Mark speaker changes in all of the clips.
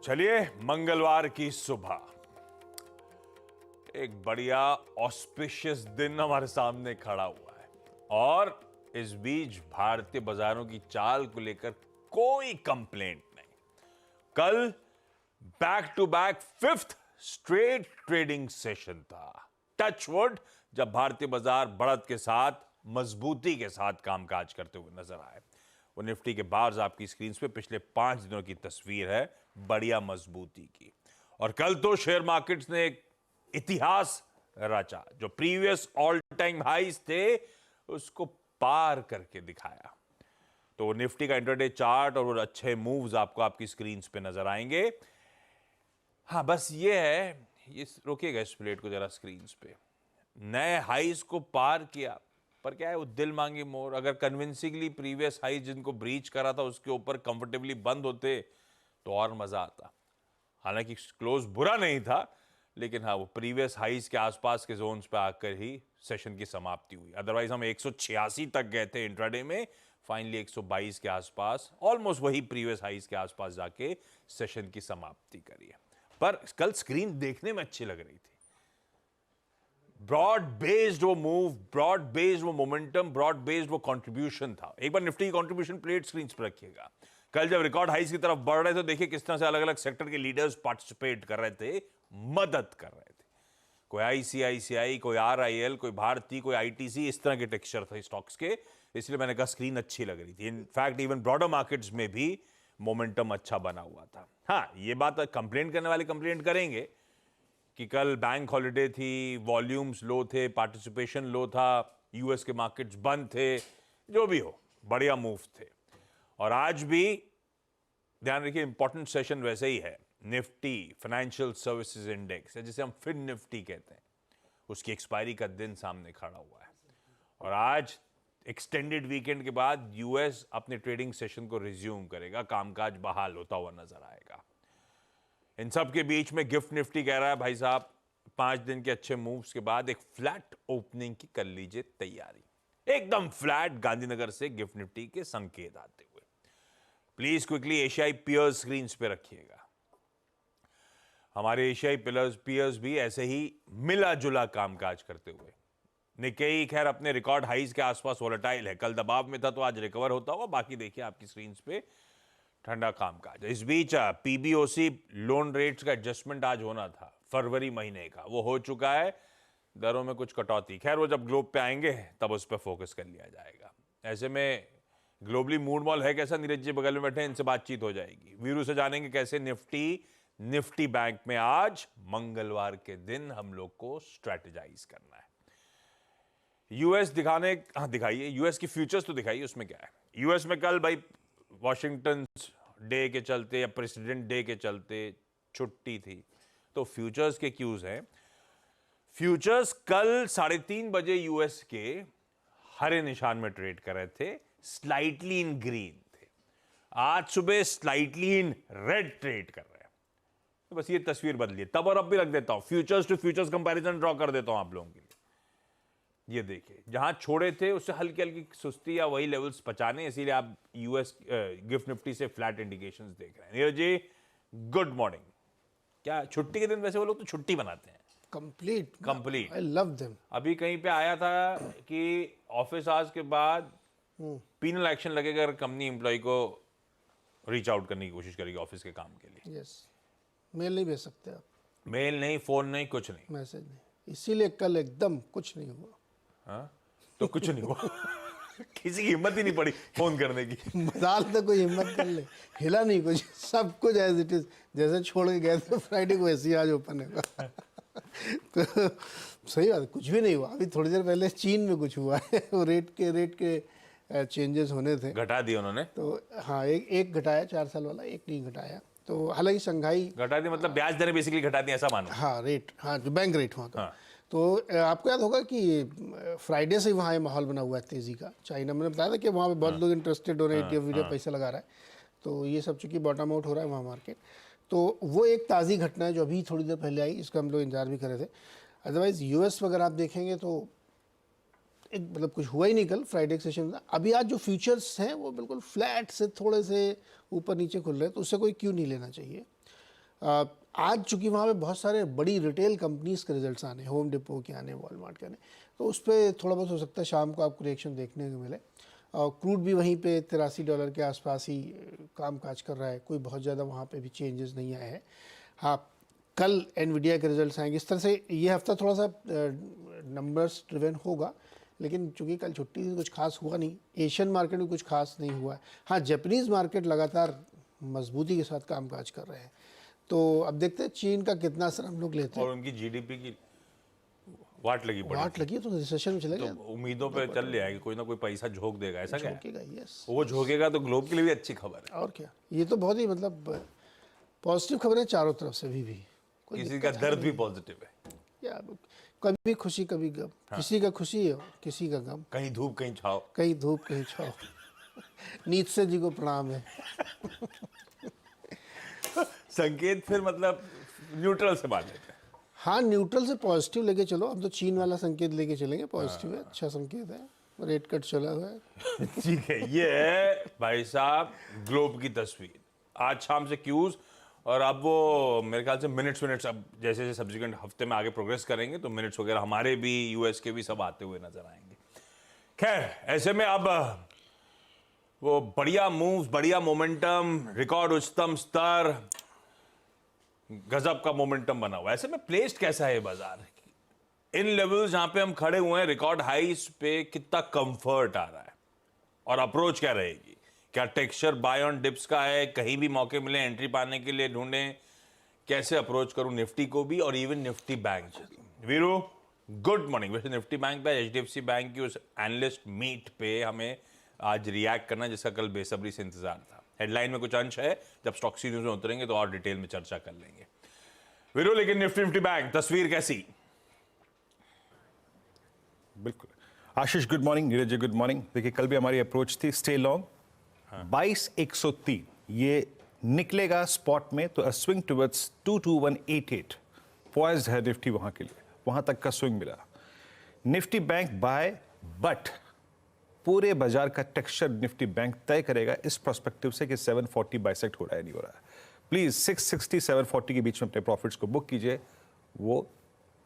Speaker 1: चलिए, मंगलवार की सुबह एक बढ़िया ऑस्पिशियस दिन हमारे सामने खड़ा हुआ है और इस बीच भारतीय बाजारों की चाल को लेकर कोई कंप्लेंट नहीं। कल back to back fifth straight trading session था। टचवुड, जब भारतीय बाजार बढ़त के साथ मजबूती के साथ कामकाज करते हुए नजर आए। वो निफ्टी के बार्स आपकी स्क्रीन पे पिछले 5 दिनों की तस्वीर है, बढ़िया मजबूती की। और कल तो शेयर मार्केट्स ने एक इतिहास रचा, जो प्रीवियस ऑल टाइम हाइस थे उसको पार करके दिखाया। तो निफ्टी का इंट्राडे चार्ट और वो अच्छे मूव्स आपको आपकी स्क्रीन पे नजर आएंगे। हाँ, बस ये है, ये रोकिएगा इस प्लेट को जरा स्क्रीन पे। नए हाइस को पार किया, पर क्या है, वो दिल मांगी मोर। अगर कन्विंसिंगली प्रीवियस हाई जिनको ब्रीच करा था उसके ऊपर कंफर्टेबली बंद होते तो और मजा आता। हालांकि क्लोज बुरा नहीं था, लेकिन हाँ, वो प्रीवियस हाइस के आसपास के जोन्स पे आकर ही सेशन की समाप्ति हुई। अदरवाइज हम 186 तक गए थे इंट्राडे में, फाइनली 122 के आसपास, ऑलमोस्ट वही प्रीवियस हाइस के आसपास जाके सेशन की समाप्ति करी है। पर कल स्क्रीन देखने में अच्छी लग रही थी। ब्रॉड बेस्ड वो मूव, ब्रॉड बेस्ड वो मोमेंटम, ब्रॉड बेस्ड वो कंट्रीब्यूशन था। एक बार निफ्टी की कंट्रीब्यूशन प्लेट स्क्रीन पर रखिएगा। कल जब रिकॉर्ड हाइस की तरफ बढ़ रहे थे, देखिए किस तरह से अलग अलग सेक्टर के लीडर्स पार्टिसिपेट कर रहे थे, मदद कर रहे थे। कोई आईसीआईसीआई, कोई आरआईएल, कोई भारती, कोई आईटीसी, इस तरह के टेक्सचर थे स्टॉक्स के। इसलिए मैंने कहा स्क्रीन अच्छी लग रही थी। इनफैक्ट इवन ब्रॉडर मार्केट्स में भी मोमेंटम अच्छा बना हुआ था। हाँ, ये बात कंप्लेंट करने वाले कंप्लेंट करेंगे कि कल बैंक हॉलिडे थी, वॉल्यूम्स लो थे, पार्टिसिपेशन लो था, यूएस के मार्केट्स बंद थे। जो भी हो, बढ़िया मूव थे। और आज भी ध्यान रखिए, इंपॉर्टेंट सेशन वैसे ही है। निफ्टी फाइनेंशियल सर्विसेज इंडेक्स, जिसे हम फिन निफ्टी कहते हैं, उसकी एक्सपायरी का दिन सामने खड़ा हुआ है। और आज एक्सटेंडेड वीकेंड के बाद यूएस अपने ट्रेडिंग सेशन को रिज्यूम करेगा, कामकाज बहाल होता हुआ नजर आएगा। इन सब के बीच में गिफ्ट निफ्टी कह रहा है, भाई साहब 5 दिन के अच्छे मूव्स के बाद एक फ्लैट ओपनिंग की कर लीजिए तैयारी। एकदम फ्लैट गांधीनगर से गिफ्ट निफ्टी के संकेत आते हुए। प्लीज क्विकली एशियाई पियर्स स्क्रीन पे रखिएगा। हमारे एशियाई पियर्स भी ऐसे ही मिला जुला कामकाज करते हुए। निक्केई खैर अपने रिकॉर्ड हाइज के आसपास वोलेटाइल है, कल दबाव में था तो आज रिकवर होता हुआ। बाकी देखिए आपकी स्क्रीन पे ठंडा कामकाज। इस बीच पीबीओसी लोन रेट्स का एडजस्टमेंट आज होना था, फरवरी महीने का, वो हो चुका है। दरों में कुछ कटौती, खैर वो जब ग्लोब पे आएंगे तब उस पर फोकस कर लिया जाएगा। ऐसे में ग्लोबली मूड मॉल है कैसा, नीरज जी बगल में बैठे हैं, इनसे बातचीत हो जाएगी। वीरू से जानेंगे कैसे निफ्टी बैंक में आज मंगलवार के दिन हम लोग को स्ट्रेटेजाइज करना है। यूएस दिखाइए, यूएस की फ्यूचर्स तो दिखाइए, उसमें क्या है। यूएस में कल भाई वॉशिंगटन डे के चलते या प्रेसिडेंट डे के चलते छुट्टी थी, तो फ्यूचर्स के क्यूज हैं। फ्यूचर्स कल 3:30 बजे यूएस के हरे निशान में ट्रेड कर रहे थे, स्लाइटली इन ग्रीन थे। आज सुबह स्लाइटली इन रेड ट्रेड कर रहे हैं। तो बस ये तस्वीर बदलिए, तब और अब भी रख देता हूं, futures to futures comparison draw कर देता हूं आप लोगों के लिए। ये देखिए, जहां छोड़े थे उससे हल्की हल्की सुस्ती या वही लेवल्स बचाने, इसीलिए आप यूएस गिफ्ट निफ्टी से फ्लैट इंडिकेशंस देख रहे हैं। Neeraj ji good morning. क्या छुट्टी के दिन वैसे वो लोग तो छुट्टी बनाते हैं कंप्लीट।
Speaker 2: I love them.
Speaker 1: अभी कहीं पे आया था कि ऑफिस आवर्स के बाद पीनल एक्शन लगेगा अगर कंपनी एम्प्लॉय को रीच आउट करने की कोशिश करेगी ऑफिस के काम के लिए।
Speaker 2: यस, मेल नहीं भेज सकते आप,
Speaker 1: मेल नहीं, फोन नहीं, कुछ नहीं,
Speaker 2: मैसेज नहीं। इसीलिए कल एकदम कुछ नहीं हुआ।
Speaker 1: हाँ? तो कुछ नहीं हुआ। किसी की हिम्मत ही नहीं पड़ी फोन करने की।
Speaker 2: मजाल तो कोई हिम्मत कर ले, हिला नहीं कुछ, सब कुछ एज इट इज, जैसे छोड़ के गए थे फ्राइडे को वैसे ही आज ओपन है। तो सही बात, कुछ भी नहीं हुआ। अभी थोड़ी देर पहले चीन में कुछ हुआ है, वो रेट के चेंजेस होने थे,
Speaker 1: घटा दिए उन्होंने।
Speaker 2: तो हाँ, एक घटाया 4 साल वाला, एक नहीं घटाया। तो हालांकि शंघाई
Speaker 1: घटा दी मतलब ब्याज दरें बेसिकली घटा दी, ऐसा मानो।
Speaker 2: हाँ, रेट, हाँ, जो बैंक रेट वहाँ का।
Speaker 1: हाँ।
Speaker 2: तो आपको याद होगा कि फ्राइडे से वहाँ ये माहौल बना हुआ है तेज़ी का। चाइना, मैंने बताया था कि वहाँ पे बहुत लोग इंटरेस्टेड हो रहे हैं, वीडियो पैसा लगा रहा है। तो ये सब चूँकि बॉटम आउट हो रहा है वहाँ मार्केट, तो वो एक ताज़ी घटना है जो अभी थोड़ी देर पहले आई, इसका हम लोग इंतजार भी कर रहे थे। अदरवाइज़ यूएस वगैरह आप देखेंगे तो एक मतलब कुछ हुआ ही नहीं कल फ्राइडे के सेशन में। अभी आज जो फ्यूचर्स हैं वो बिल्कुल फ्लैट से थोड़े से ऊपर नीचे खुल रहे हैं, तो उससे कोई क्यों नहीं लेना चाहिए। आज चूंकि वहाँ पे बहुत सारे बड़ी रिटेल कंपनीज के रिजल्ट्स आने, होम डिपो के आने, वॉलमार्ट के आने, तो उस पर थोड़ा बहुत हो सकता है शाम को आपको रिएक्शन देखने को मिले। और क्रूड भी वहीं पे $83 के आसपास ही काम काज कर रहा है, कोई बहुत ज़्यादा वहाँ पे भी चेंजेस नहीं आए हैं। हाँ, कल एनवीडिया के रिजल्ट्स आएंगे। इस तरह से ये हफ्ता थोड़ा सा नंबर्स ड्रिवन होगा, लेकिन चूंकि कल छुट्टी थी कुछ खास हुआ नहीं। एशियन मार्केट में कुछ खास नहीं हुआ है। हाँ, जापानीज़ मार्केट लगातार मजबूती के साथ काम काज कर रहे हैं। तो अब देखते हैं चीन का कितना असर हम लोग लेते हैं।
Speaker 1: और उनकी जीडीपी की वाट लगी पड़ी,
Speaker 2: वाट लगी तो रिसेशन में चले
Speaker 1: तो
Speaker 2: गए।
Speaker 1: उम्मीदों पे चल रहा है कि कोई ना कोई पैसा झोंक देगा, ऐसा क्या है?
Speaker 2: झोंकेगा, यस।
Speaker 1: वो झोंकेगा तो ग्लोब के लिए भी अच्छी खबर है।
Speaker 2: और क्या, ये तो बहुत ही मतलब पॉजिटिव खबर है चारों तरफ से भी कोई
Speaker 1: किसी का दर्द भी पॉजिटिव है।
Speaker 2: या कभी खुशी कभी गम। किसी का खुशी है, किसी का गम।
Speaker 1: कहीं धूप कहीं छाव।
Speaker 2: कहीं धूप कहीं छाव। नीतसे जी को प्रणाम है।
Speaker 1: संकेत फिर मतलब न्यूट्रल से बात लेते हैं।
Speaker 2: हाँ, न्यूट्रल से पॉजिटिव लेके चलो। अब तो चीन वाला संकेत लेके चलेंगे, पॉजिटिव है, अच्छा संकेत है, रेट कट चला हुआ है।
Speaker 1: ठीक है, ये है भाई साहब ग्लोब की तस्वीर आज शाम से क्यूज। और अब वो मेरे ख्याल से मिनट्स अब जैसे जैसे सब्सिक्वेंट हफ्ते में आगे प्रोग्रेस करेंगे तो मिनट्स वगैरह हमारे भी, यूएस के भी सब आते हुए नजर आएंगे। खैर, ऐसे में अब वो बढ़िया मूव्स, बढ़िया मोमेंटम, रिकॉर्ड उच्चतम स्तर, गजब का मोमेंटम बना हुआ है। ऐसे में प्लेस्ड कैसा है बाजार? इन लेवल्स जहां पे हम खड़े हुए हैं, रिकॉर्ड हाइस पे कितना कंफर्ट आ रहा है और अप्रोच क्या रहेगी? क्या टेक्सचर बाय ऑन डिप्स का है? कहीं भी मौके मिले एंट्री पाने के लिए ढूंढें? कैसे अप्रोच करूं निफ्टी को भी और इवन निफ्टी बैंक को भी? Veeru, good morning. वैसे निफ्टी बैंक पे, एचडीएफसी बैंक की उस एनालिस्ट मीट पे हमें आज रिएक्ट करना, जिसका कल बेसब्री से इंतजार था। हेडलाइन में कुछ अंश है, जब स्टॉक सीरीज में उतरेंगे तो और डिटेल में चर्चा कर लेंगे। वीरू, लेकिन निफ्टी बैंक तस्वीर कैसी?
Speaker 3: बिल्कुल आशीष, good morning. Neeraj ji, good morning. देखिए, कल भी हमारी अप्रोच थी स्टे लॉन्ग 22,103, ये निकलेगा स्पॉट में तो स्विंग टुवर्ड्स 22188 पॉइज्ड है निफ्टी वहां के लिए, वहां तक का स्विंग मिला। निफ्टी बैंक बाय, बट पूरे बाजार का टेक्सचर निफ्टी बैंक तय करेगा इस प्रोस्पेक्टिव से कि 740 बाइसेक्ट हो रहा है नहीं हो रहा है। प्लीज 660 740 के बीच में अपने प्रॉफिट्स को बुक कीजिए। वो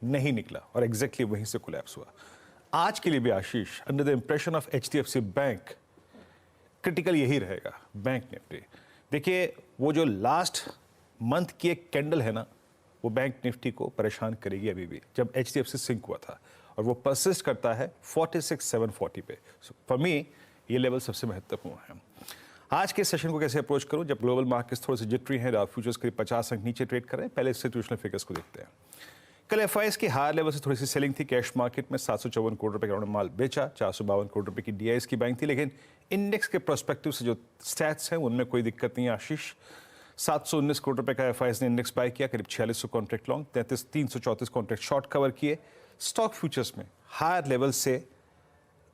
Speaker 3: नहीं निकला और एग्जैक्टली वहीं से कोलैप्स हुआ। आज के लिए भी Ashish, under the impression of HDFC bank, critical यही रहेगा बैंक निफ्टी। देखिए, वो जो लास्ट मंथ की एक कैंडल है ना, वो बैंक निफ्टी को परेशान करेगी अभी भी, जब एचडीएफसी सिंक हुआ था, और वो परसिस्ट करता है 46,740 पे। फॉर मी ये लेवल सबसे महत्वपूर्ण है। आज के सेशन को कैसे अप्रोच करूं जब ग्लोबल मार्केट्स थोड़े से जिटरी हैं, फ्यूचर्स करीब 50 अंक नीचे ट्रेड कर रहे हैं। पहले इंस्टीट्यूशनल फिगर्स को देखते हैं। कल एफआईएस की हायर लेवल से थोड़ी सी सेलिंग थी। कैश मार्केट में 754 करोड़ रुपए का उन्होंने माल बेचा, 452 करोड़ रुपए की डीआईएस की बाइंग थी। लेकिन इंडेक्स के प्रोस्पेक्टिव से जो स्टैट्स हैं उनमें कोई दिक्कत नहीं है आशीष। 719 करोड़ रुपए का एफआईएस ने इंडेक्स बाय किया, करीब 4600 contract long, 334 contract short cover किए। स्टॉक फ्यूचर्स में हायर लेवल से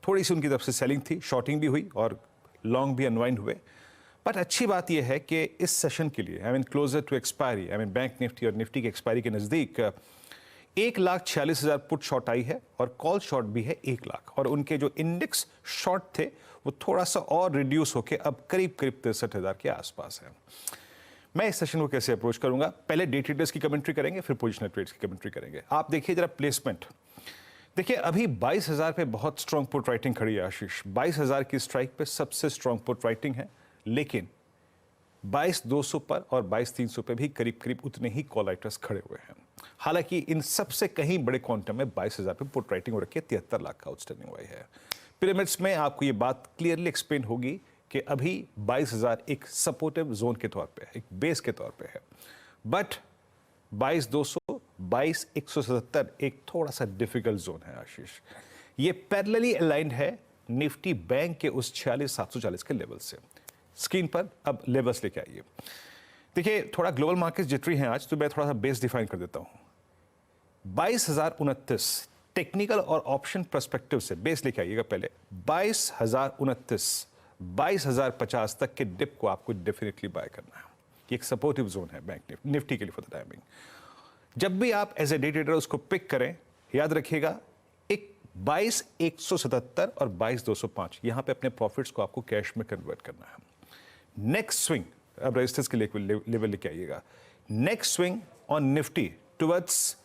Speaker 3: थोड़ी सी उनकी तरफ से सेलिंग थी, शॉर्टिंग भी हुई और लॉन्ग भी अनवाइंड हुए। बट अच्छी बात यह है कि इस सेशन के लिए closer to expiry, bank Nifty और निफ्टी के एक्सपायरी के नज़दीक 1,46,000 पुट शॉर्ट आई है और कॉल शॉर्ट भी है 1 लाख। और उनके जो इंडेक्स शॉर्ट थे वो थोड़ा सा और रिड्यूस होकर अब करीब 63,000 के आसपास है। मैं इस सेशन को कैसे अप्रोच करूंगा? पहले डे ट्रेडर्स की कमेंट्री करेंगे, फिर पोजिशनल ट्रेड्स की कमेंट्री करेंगे। आप देखिए जरा प्लेसमेंट। देखिए, अभी 22,000 पे बहुत स्ट्रॉन्ग पुट राइटिंग खड़ी है आशीष। 22,000 की स्ट्राइक पे सबसे स्ट्रॉन्ग पुट राइटिंग है, लेकिन 22,200 पर और 22,300 पे भी करीब करीब उतने ही कॉल राइटर्स खड़े हुए हैं। हालांकि इन सबसे कहीं बड़े क्वांटम में 22,000 पे पुट राइटिंग हो रखी है, 73 लाख का आउटस्टैंडिंग हुआ है। पिरामिड्स में आपको ये बात क्लियरली एक्सप्लेन होगी कि अभी 22,000 एक सपोर्टिव जोन के तौर पे, एक बेस के तौर पे है। बट 22,200, 22,177 एक थोड़ा सा डिफिकल्ट जोन है आशीष। ये पैरेलली अलाइंड है निफ्टी बैंक के उस 46,740 के लेवल से। स्क्रीन पर अब लेवल्स लेके आइए। देखिए, थोड़ा ग्लोबल मार्केट जिटरी हैं आज, तो मैं थोड़ा सा बेस डिफाइन कर देता हूं। 22,029 टेक्निकल और ऑप्शन पर्सपेक्टिव से बेस लेके आइएगा। पहले 22,029, 22,050 तक के डिप को आपको डेफिनेटली बाय करना है। ये एक सपोर्टिव जोन है बैंक निफ्टी के लिए फॉर द टाइमिंग। जब भी आप एज ए डे ट्रेडर उसको पिक करें, याद रखिएगा एक 22,177 और 22,205 यहां पे अपने प्रॉफिट्स को आपको कैश में कन्वर्ट करना है। नेक्स्ट स्विंग अब रेजिस्टेंस के लेवल लेके आइएगा। Next swing on Nifty towards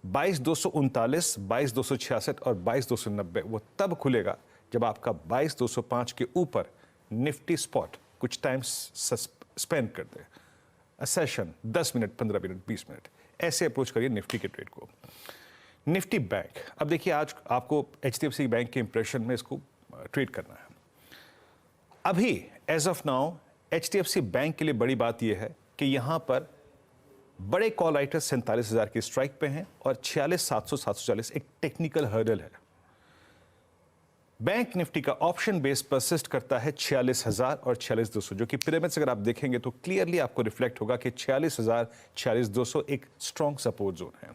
Speaker 3: 22,239, 22,266 और 22,290 वो तब खुलेगा जब आपका 22,205 के ऊपर निफ्टी स्पॉट कुछ टाइम स्पेंड कर दे। सेशन 10 मिनट, 15 मिनट, 20 मिनट, ऐसे अप्रोच करिए निफ्टी के ट्रेड को। निफ्टी बैंक, अब देखिए आज आपको HDFC बैंक के इंप्रेशन में इसको ट्रेड करना है। अभी as of now HDFC bank के लिए बड़ी बात यह है कि यहां पर बड़े कॉल राइटर्स 47,000 की स्ट्राइक पे हैं और 46,700, 740 एक टेक्निकल हर्डल है। बैंक निफ्टी का ऑप्शन बेस परसिस्ट करता है 46,000 और 46,200, जो कि पिरामिड्स अगर आप देखेंगे तो क्लियरली आपको रिफ्लेक्ट होगा कि 46,000, 46,200 एक स्ट्रॉन्ग सपोर्ट जोन है।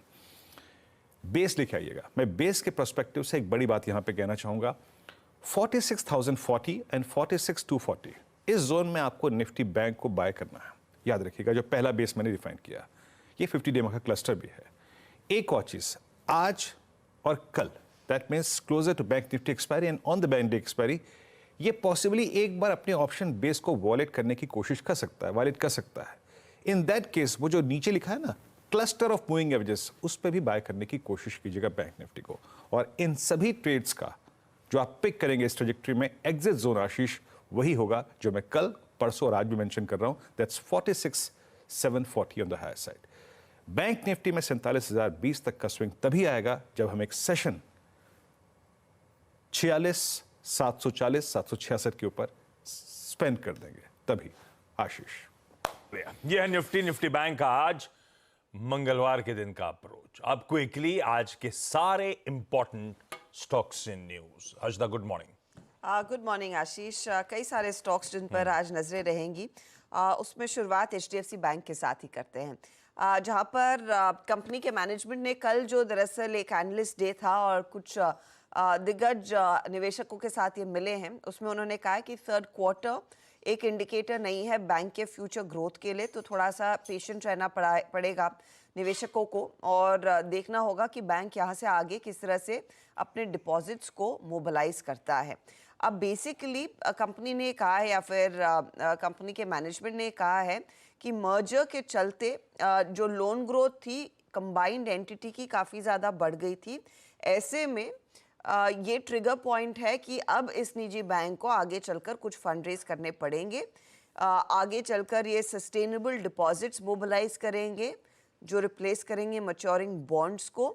Speaker 3: बेस लेके आइएगा। मैं बेस के पर्सपेक्टिव से एक बड़ी बात यहां पे कहना चाहूंगा, 46,040 एंड 46,240 इस जोन में आपको निफ्टी बैंक को बाय करना है। याद रखिएगा, जो पहला बेस मैंने डिफाइन किया, ये 50 डे का क्लस्टर भी है। एक और चीज, आज और कल, that means closer to bank Nifty expiry and on the bank day expiry, ये पॉसिबली एक बार अपने ऑप्शन बेस को वॉलेट करने की कोशिश कर सकता है, वॉलेट कर सकता है। इन दैट केस वो जो नीचे लिखा है ना, क्लस्टर ऑफ मूविंग एवरेजेस, उस पर भी बाय करने की कोशिश कीजिएगा बैंक निफ्टी को। और इन सभी ट्रेड्स का जो आप पिक करेंगे इस ट्रेजेक्ट्री में, एग्जिट जोन आशीष वही होगा जो मैं कल, परसों और आज भी मेंशन कर रहा हूं, that's 46,740 on the higher side. Bank Nifty में 47,020 तक का स्विंग तभी आएगा जब हम एक सेशन 46,740, 766 के ऊपर स्पेंड कर देंगे, तभी। आशीष,
Speaker 1: ये है निफ्टी बैंक का आज मंगलवार के दिन का अप्रोच। अब क्विकली आज के सारे important stocks in news. Harshada, good morning.
Speaker 4: Good morning Ashish. कई सारे स्टॉक्स जिन पर आज नजरें रहेंगी, उसमें शुरुआत HDFC बैंक के साथ ही करते हैं, जहां पर कंपनी के मैनेजमेंट ने कल जो दरअसल एक एनालिस्ट डे था और कुछ दिग्गज निवेशकों के साथ ये मिले हैं, उसमें उन्होंने कहा कि थर्ड क्वार्टर एक इंडिकेटर नहीं है बैंक के फ्यूचर ग्रोथ के लिए, तो थोड़ा सा पेशेंट रहना पड़ेगा निवेशकों को और देखना होगा कि बैंक यहाँ से आगे किस तरह से अपने डिपॉजिट्स को मोबिलाइज करता है। अब बेसिकली कंपनी ने कहा है या फिर कंपनी के मैनेजमेंट ने कहा है कि मर्जर के चलते जो लोन ग्रोथ थी कंबाइंड एंटिटी की काफ़ी ज़्यादा बढ़ गई थी। ऐसे में ये ट्रिगर पॉइंट है कि अब इस निजी बैंक को आगे चलकर कुछ फंड रेज करने पड़ेंगे, आगे चलकर ये सस्टेनेबल डिपॉजिट्स मोबिलाइज करेंगे जो रिप्लेस करेंगे मैच्योरिंग बॉन्ड्स को।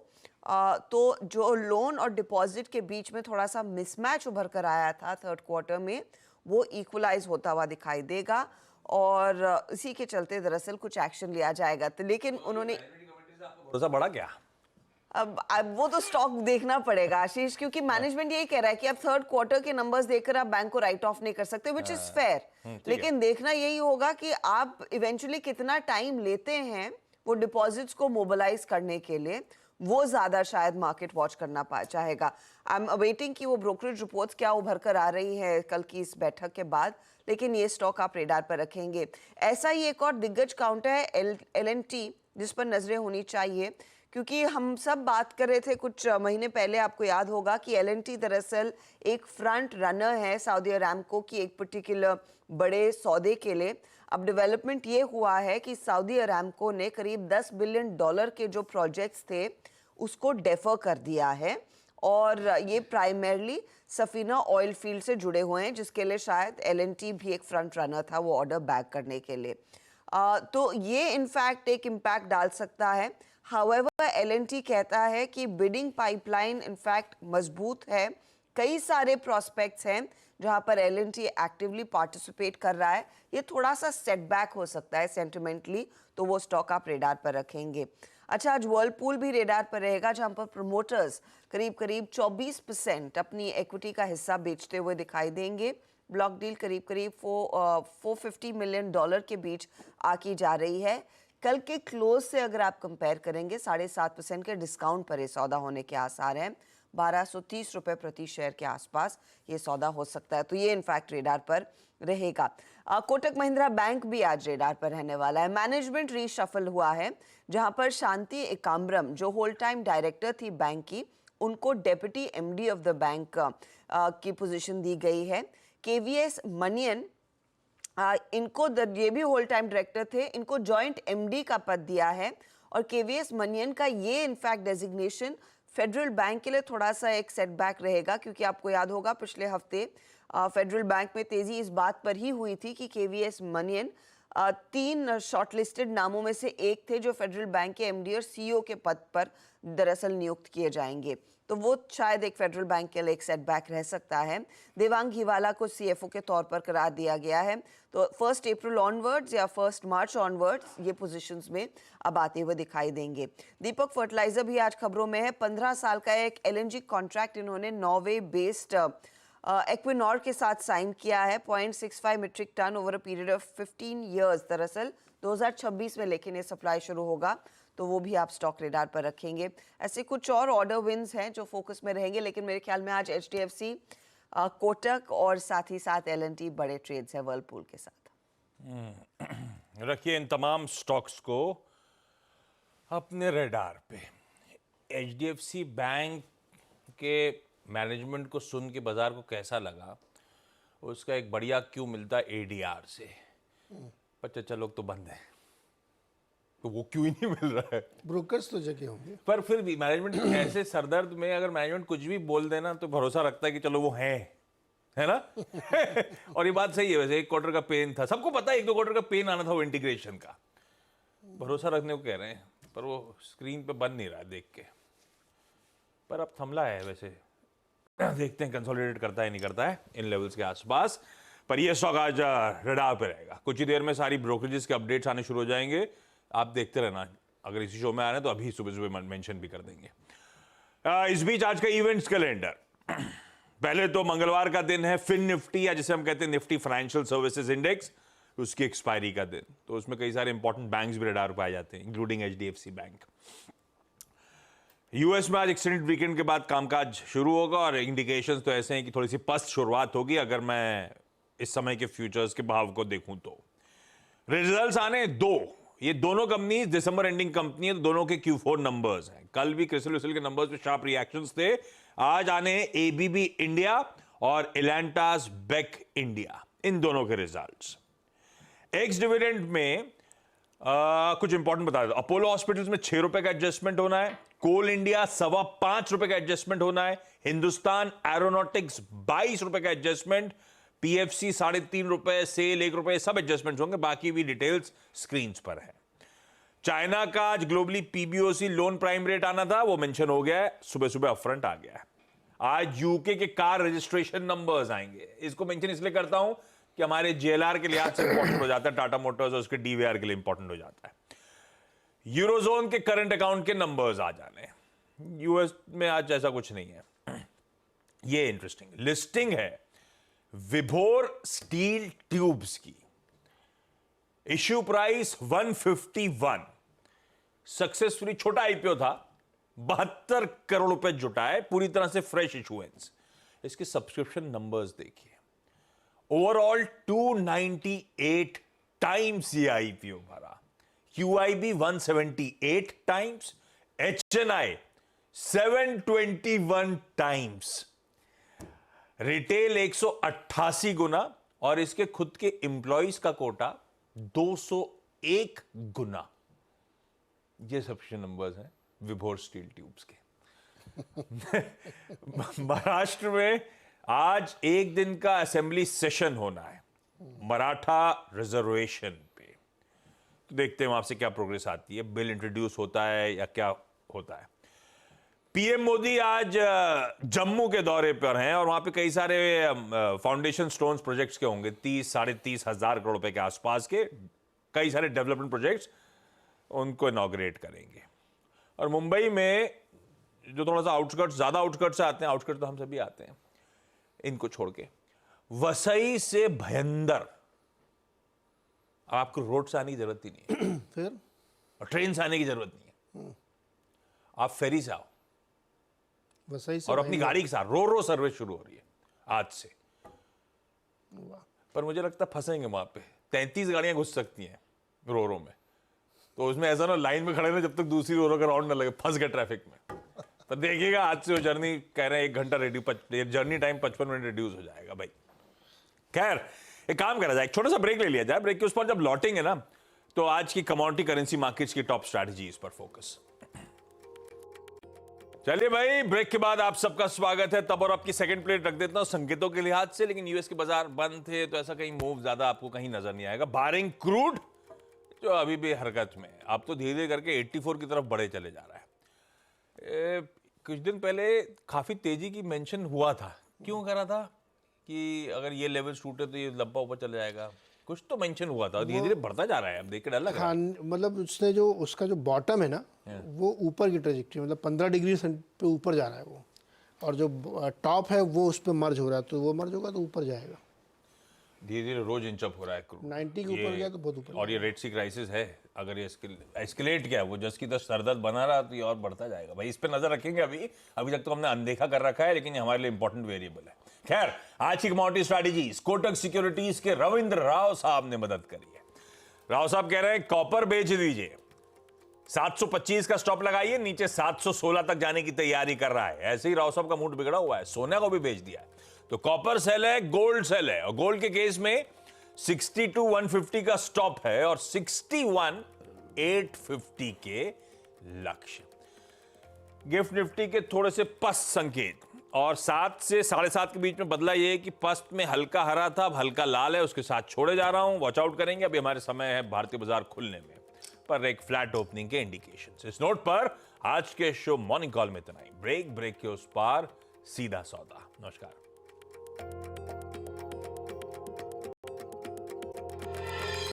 Speaker 4: तो जो लोन और डिपॉजिट के बीच में थोड़ा सा मिसमैच उभर कर आया था थर्ड क्वार्टर में, वो इक्वलाइज होता हुआ दिखाई देगा और इसी के चलते दरअसल कुछ एक्शन लिया जाएगा। तो लेकिन उन्होंने
Speaker 1: भरोसा बढ़ा क्या?
Speaker 4: अब वो तो स्टॉक देखना पड़ेगा आशीष, क्योंकि मैनेजमेंट यही कह रहा है कि अब थर्ड क्वार्टर के नंबर्स देखकर आप बैंक को राइट ऑफ नहीं कर सकते, विच इज फेयर। लेकिन देखना यही होगा कि आप इवेंचुअली कितना टाइम लेते हैं वो डिपॉजिट्स को मोबिलाइज करने के लिए, वो ज्यादा शायद मार्केट वॉच करना चाहेगा। आई एम अवेटिंग कि वो ब्रोकरेज रिपोर्ट्स क्या उभर कर आ रही है कल की इस बैठक के बाद, लेकिन ये स्टॉक आप रेडार पर रखेंगे। ऐसा ही एक और दिग्गज काउंटर है L&T, जिस पर नजरें होनी चाहिए, क्योंकि हम सब बात कर रहे थे कुछ महीने पहले, आपको याद होगा कि L&T दरअसल एक फ्रंट रनर है सऊदी अरामको की एक पर्टिकुलर बड़े सौदे के लिए। अब डेवलपमेंट ये हुआ है कि सऊदी अरामको ने करीब $10 बिलियन के जो प्रोजेक्ट्स थे उसको डेफर कर दिया है और ये प्राइमरली सफीना ऑयल फील्ड से जुड़े हुए हैं, जिसके लिए शायद L&T भी एक फ्रंट रनर था वो ऑर्डर बैक करने के लिए। तो ये इनफैक्ट एक इम्पैक्ट डाल सकता है। हाउएवर L&T कहता है कि बिडिंग पाइपलाइन इनफैक्ट मजबूत है, कई सारे प्रोस्पेक्ट्स हैं जहां पर L&T एक्टिवली पार्टिसिपेट कर रहा है। ये थोड़ा सा सेटबैक हो सकता है सेंटिमेंटली, तो वो स्टॉक आप रेडार पर रखेंगे। अच्छा, आज वर्लपूल भी रेडार पर रहेगा, जहां पर प्रमोटर्स करीब 24% अपनी इक्विटी का हिस्सा बेचते हुए दिखाई देंगे। ब्लॉक डील करीब $450 मिलियन के बीच आकी जा रही है। कल के क्लोज से अगर आप कंपेयर करेंगे 7.5% के डिस्काउंट पर ये सौदा होने के आसार हैं। 1230 रुपए प्रति शेयर के आसपास ये सौदा हो सकता है, तो ये इनफैक्ट रेडार पर रहेगा। कोटक महिंद्रा बैंक भी आज रेडार पर रहने वाला है। मैनेजमेंट रीशफल हुआ है, जहां पर शांति एकाम्बरम जो होल टाइम डायरेक्टर थी बैंक की, उनको deputy MD of the bank की पोजीशन दी गई है। KVS मनियन इनको ये भी होल टाइम डायरेक्टर थे, इनको जॉइंट एमडी का पद दिया है। और केवीएस मनियन का ये इनफैक्ट डेजिग्नेशन फेडरल बैंक के लिए थोड़ा सा एक सेटबैक रहेगा, क्योंकि आपको याद होगा पिछले हफ्ते फेडरल बैंक में तेजी इस बात पर ही हुई थी कि केवीएस मनियन 3 शॉर्टलिस्टेड नामों में से एक थे जो फेडरल बैंक के एमडी और सीईओ के पद पर दरअसल नियुक्त किए जाएंगे। तो वो शायद एक फेडरल बैंक के लिए एक सेटबैक रह सकता है। देवांग घीवाला को सीएफओ के तौर पर करार दिया गया है। तो 1 अप्रैल ऑनवर्ड्स या 1 मार्च ऑनवर्ड्स ये पोजीशंस में अब आते हुए दिखाई देंगे। दीपक फर्टिलाइजर भी आज खबरों में है। 15 साल का एक एलएनजी कॉन्ट्रैक्ट इन्होंने नॉर्वे बेस्ड एक्विनॉर के साथ साइन किया है, 0.65 metric ton over a period of 15 years. दरअसल 2026 में लेकिन ये सप्लाई शुरू होगा, तो वो भी आप स्टॉक रेडार पर रखेंगे। ऐसे कुछ और ऑर्डर विन्स हैं जो फोकस में रहेंगे, लेकिन मेरे ख्याल में आज एचडीएफसी, कोटक और साथ ही साथ एलएनटी बड़े ट्रेड्स है वर्लपूल के साथ।
Speaker 1: रखिए इन तमाम स्टॉक्स को अपने रेडार पे। एचडीएफसी बैंक के मैनेजमेंट को सुन के बाजार को कैसा लगा, उसका एक बढ़िया क्यू मिलता है एडीआर से। 55 लोग तो बंद हैं, तो वो क्यों ही नहीं मिल रहा है।
Speaker 2: ब्रोकर्स तो जगह होंगे,
Speaker 1: पर फिर भी मैनेजमेंट ऐसे सरदर्द में अगर मैनेजमेंट कुछ भी बोल देना तो भरोसा रखता है कि चलो वो है ना। और ये बात सही है, वैसे 1 क्वार्टर का पेन था, सबको पता है 1-2 क्वार्टर का पेन आना था वो इंटीग्रेशन का। भरोसा रखने को कह रहे हैं, पर वो स्क्रीन पे बन नहीं रहा है देख के। पर अब थमला है वैसे, देखते हैं कंसोलिडेट करता है नहीं करता है इन लेवल्स के आसपास। पर ये स्टॉक आज रडार पे रहेगा। कुछ ही देर में सारी ब्रोकरेजेस के अपडेट्स आने शुरू हो जाएंगे, आप देखते रहना। अगर इसी शो में आ रहे हैं तो अभी सुबह सुबह मेंशन भी कर देंगे। इस बीच आज का इवेंट्स कैलेंडर, पहले तो मंगलवार का दिन है फिन निफ्टी, या जिसे हम कहते हैं निफ्टी फाइनेंशियल सर्विसेज इंडेक्स, उसकी एक्सपायरी का दिन। तो उसमें कई सारे इंपॉर्टेंट बैंक्स भी रडार पर आ जाते हैं, इंक्लूडिंग एचडीएफसी बैंक। यूएस में आज एक्सटेंडेड वीकेंड के बाद कामकाज शुरू होगा और इंडिकेशंस तो ऐसे हैं कि थोड़ी सी पस्त शुरुआत होगी अगर मैं इस समय के फ्यूचर्स के भाव को देखूं तो। रिजल्ट्स आने 2, ये दोनों कंपनी दिसंबर एंडिंग कंपनी है, तो दोनों के Q4 नंबर्स हैं। कल भी क्रिसल विसल के नंबर्स पे शार्प रिएक्शंस थे। आज आने हैं एबीबी इंडिया और एलांटास बेक इंडिया, इन दोनों के रिजल्ट्स। एक्स डिविडेंड में कुछ इंपॉर्टेंट बता दो। अपोलो हॉस्पिटल्स में 6 रुपए का एडजस्टमेंट होना है। कोल इंडिया 5.25 रुपए का एडजस्टमेंट होना है। हिंदुस्तान एरोनॉटिक्स 22 रुपए का एडजस्टमेंट। पीएफसी 3.5 रुपए, सेल 1 रुपए, सब एडजस्टमेंट होंगे। बाकी भी डिटेल्स स्क्रीन पर है। चाइना का आज globally PBOC loan prime rate आना था, वो मेंशन हो गया है, सुबह सुबह अपफ्रंट आ गया है। आज यूके के कार रजिस्ट्रेशन नंबर्स आएंगे। इसको मेंशन इसलिए करता हूं कि हमारे जेएलआर के लिहाज से इंपॉर्टेंट हो जाता है, टाटा मोटर्स और उसके डीवीआर के लिए इंपॉर्टेंट हो जाता है। यूरोजोन के करंट अकाउंट के नंबर्स आ जाने। यूएस में आज ऐसा कुछ नहीं है। ये इंटरेस्टिंग लिस्टिंग है विभोर स्टील ट्यूब्स की। इश्यू प्राइस 151, सक्सेसफुली, छोटा आईपीओ था, 72 करोड़ रुपए जुटाए, पूरी तरह से फ्रेश इशुएंस। इसके सब्सक्रिप्शन नंबर्स देखिए, ओवरऑल 298 टाइम्स ये आईपीओ भरा। QIB 178 times, HNI 721 times, retail 188 गुना और इसके खुद के एम्प्लॉइज का कोटा 201 गुना। ये सब्सक्रिप्शन नंबर्स हैं विभोर स्टील ट्यूब्स के। महाराष्ट्र में आज एक दिन का असेंबली सेशन होना है मराठा रिजर्वेशन पे, तो देखते हैं वहां से क्या प्रोग्रेस आती है, बिल इंट्रोड्यूस होता है या क्या होता है। पीएम मोदी आज जम्मू के दौरे पर हैं और वहां पे कई सारे फाउंडेशन स्टोन्स प्रोजेक्ट्स के होंगे, 30-30.5 हजार करोड़ रुपए के आसपास के कई सारे डेवलपमेंट प्रोजेक्ट्स, उनको इनॉग्रेट करेंगे। और मुंबई में जो थोड़ा सा आउटस्कर्ट्स, ज्यादा आउटस्कर्ट्स से आते हैं, आउटस्कर्ट्स तो हम सभी आते हैं, इनको छोड़ के वसई से भयंदर, आपको रोड से आने की जरूरत ही नहीं है
Speaker 2: फिर
Speaker 1: और ट्रेन से आने की जरूरत नहीं है, आप फेरी से आओ
Speaker 2: वसई से
Speaker 1: और अपनी गाड़ी के साथ रो सर्विस शुरू हो रही है आज से। पर मुझे लगता है फंसेंगे वहां पे, 33 गाड़ियां घुस सकती हैं रो में, तो उसमें ऐसा ना लाइन में खड़े ना जब तक दूसरी रो का राउंड ना लगे, फंस गए ट्रैफिक में। तो देखिएगा आज से वो जर्नी, कह रहे हैं 1 घंटा जर्नी टाइम 55 मिनट रिड्यूस हो जाएगा भाई। खैर, एक काम करा जाए, एक छोटा सा ब्रेक ले लिया जाए। ब्रेक के उस पर जब लौटेंगे ना, तो आज की कमोडिटी करेंसी मार्केट्स की टॉप स्ट्रैटेजी इस पर फोकस। चलिए भाई, ब्रेक के बाद आप सबका स्वागत है। तब और आपकी सेकंड प्लेट रख देता हूं संकेतों के लिहाज से, लेकिन यूएस के बाजार बंद थे तो ऐसा कहीं मूव ज्यादा आपको कहीं नजर नहीं आएगा, बारिंग क्रूड जो अभी भी हरकत में है। आप तो धीरे धीरे करके 84 की तरफ बढ़े चले जा रहा है। कुछ दिन पहले काफी तेजी की मेंशन हुआ था, क्यों करा था कि अगर ये लेवल टूटे तो ये लंबा ऊपर चला जाएगा, कुछ तो मेंशन हुआ था। धीरे धीरे बढ़ता जा रहा है, अब देख के डर लग रहा है।
Speaker 2: हाँ, मतलब उसने जो उसका जो बॉटम है ना, वो ऊपर की ट्रेजेक्टरी, मतलब 15 डिग्री पे ऊपर जा रहा है वो, और जो टॉप है वो उस पर मर्ज हो रहा है, तो वो मर्ज होगा तो ऊपर जाएगा।
Speaker 1: धीरे धीरे रोज इंचअप हो रहा है क्रूड
Speaker 2: 90 के ऊपर गया तो बहुत ऊपर।
Speaker 1: और ये रेड सी क्राइसिस है, अगर ये एस्केलेट किया, वो जस की तस सरदर्द बना रहा तो ये और बढ़ता जाएगा भाई। इस पे नजर रखेंगे। अभी तक तो हमने अनदेखा कर रखा है, लेकिन ये हमारे लिए इंपॉर्टेंट वेरिएबल है। खैर, आज की कमोडिटी स्ट्रैटेजीज, कोटक सिक्योरिटीज के रविंद्र राव साहब ने मदद करी है। राव साहब कह रहे हैं कॉपर बेच दीजिए, 725 का स्टॉप लगाइए, नीचे 716 तक जाने की तैयारी कर रहा है। ऐसे ही राव साहब का मूड बिगड़ा हुआ है, सोने को भी बेच दिया है। तो कॉपर सेल है, गोल्ड सेल है, और गोल्ड के केस में 62,150 का स्टॉप है और 61,850 के लक्ष्य। गिफ्ट निफ्टी के थोड़े से पस्त संकेत, और 7 से 7.5 के बीच में बदला यह है कि पस्त में हल्का हरा था, अब हल्का लाल है, उसके साथ छोड़े जा रहा हूं। वॉच आउट करेंगे, अभी हमारे समय है भारतीय बाजार खुलने में, पर एक फ्लैट ओपनिंग के इंडिकेशन। इस नोट पर आज के शो मॉर्निंग कॉल में इतना ही। ब्रेक के उस पार सीधा सौदा। नमस्कार।